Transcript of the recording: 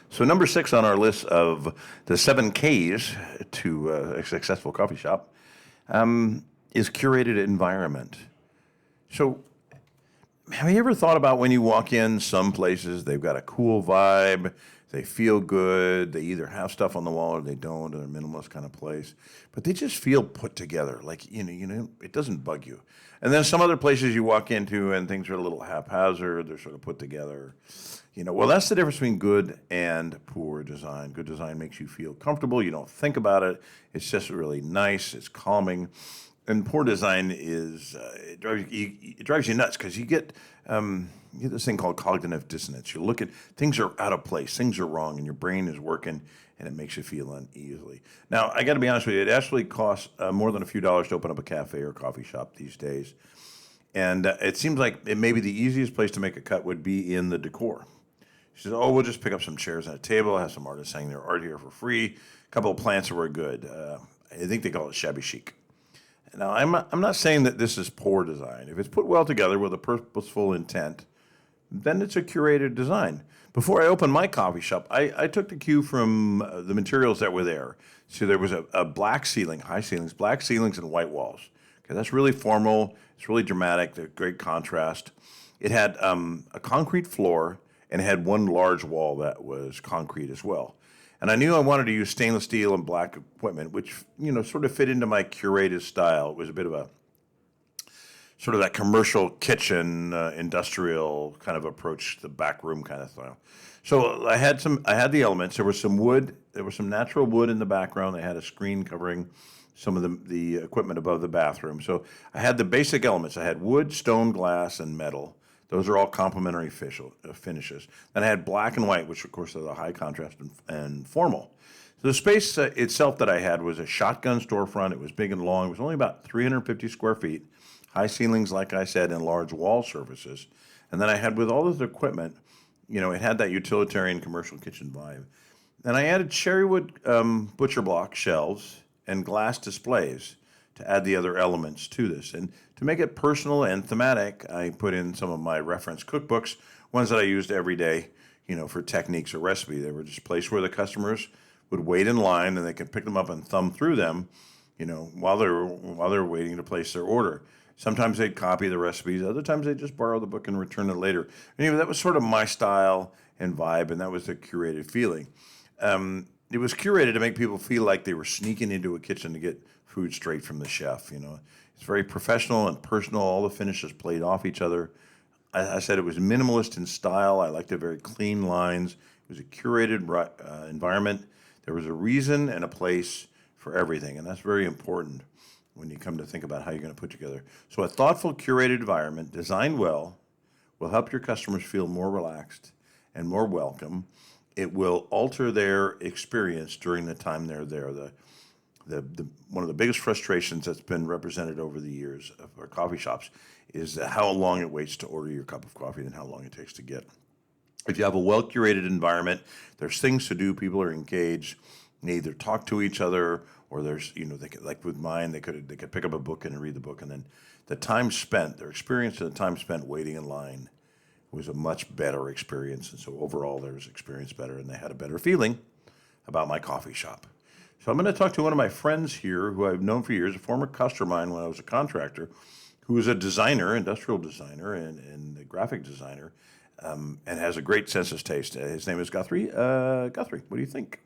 So number six on our list of the 7 Ks to a successful coffee shop is curated environment. So have you ever thought about when you walk in some places, they've got a cool vibe, they feel good, they either have stuff on the wall or they don't, they're a minimalist kind of place, but they just feel put together, like, it doesn't bug you. And then some other places you walk into and things are a little haphazard, they're sort of put together. Well, that's the difference between good and poor design. Good design makes you feel comfortable, you don't think about it, it's just really nice, it's calming. And poor design is it drives you nuts because you get this thing called cognitive dissonance. You look at things are out of place, things are wrong, and your brain is working, and it makes you feel uneasily. Now, I got to be honest with you, it actually costs more than a few dollars to open up a cafe or coffee shop these days, and it seems like it maybe the easiest place to make a cut would be in the decor. She says, "Oh, we'll just pick up some chairs and a table, have some artists hang their art here for free, a couple of plants, and we're good." I think they call it shabby chic. Now, I'm not saying that this is poor design. If it's put well together with a purposeful intent, then it's a curated design. Before I opened my coffee shop, I took the cue from the materials that were there. So there was a black ceiling, high ceilings, black ceilings and white walls. Okay, that's really formal. It's really dramatic. They're great contrast. It had a concrete floor and it had one large wall that was concrete as well. And I knew I wanted to use stainless steel and black equipment, which, sort of fit into my curated style. It was a bit of a sort of that commercial kitchen, industrial kind of approach, the back room kind of style. So I had the elements. There was some wood. There was some natural wood in the background. I had a screen covering some of the equipment above the bathroom. So I had the basic elements. I had wood, stone, glass, and metal. Those are all complementary finishes. Then I had black and white, which of course are the high contrast and formal. So the space itself that I had was a shotgun storefront. It was big and long. It was only about 350 square feet. High ceilings, like I said, and large wall surfaces. And then I had, with all this equipment, it had that utilitarian commercial kitchen vibe. And I added cherrywood butcher block shelves and glass displays to add the other elements to this. And to make it personal and thematic, I put in some of my reference cookbooks, ones that I used every day, for techniques or recipe. They were just a place where the customers would wait in line and they could pick them up and thumb through them, while they're waiting to place their order. Sometimes they'd copy the recipes. Other times they'd just borrow the book and return it later. Anyway, that was sort of my style and vibe, and that was the curated feeling. It was curated to make people feel like they were sneaking into a kitchen to get food straight from the chef. It's very professional and personal. All the finishes played off each other. I said it was minimalist in style. I liked the very clean lines. It was a curated environment. There was a reason and a place for everything, and that's very important when you come to think about how you're going to put together. So a thoughtful, curated environment, designed well, will help your customers feel more relaxed and more welcome. It will alter their experience during the time they're there. One of the biggest frustrations that's been represented over the years of our coffee shops is how long it waits to order your cup of coffee and how long it takes to get. If you have a well-curated environment, there's things to do, people are engaged, they either talk to each other or there's, they could, like with mine, they could pick up a book and read the book, and then the time spent, their experience and the time spent waiting in line was a much better experience. And so overall, there was experience better, and they had a better feeling about my coffee shop. So I'm going to talk to one of my friends here who I've known for years, a former customer of mine when I was a contractor, who is a designer, industrial designer, and a graphic designer, and has a great sense of taste. His name is Guthrie. Guthrie, what do you think?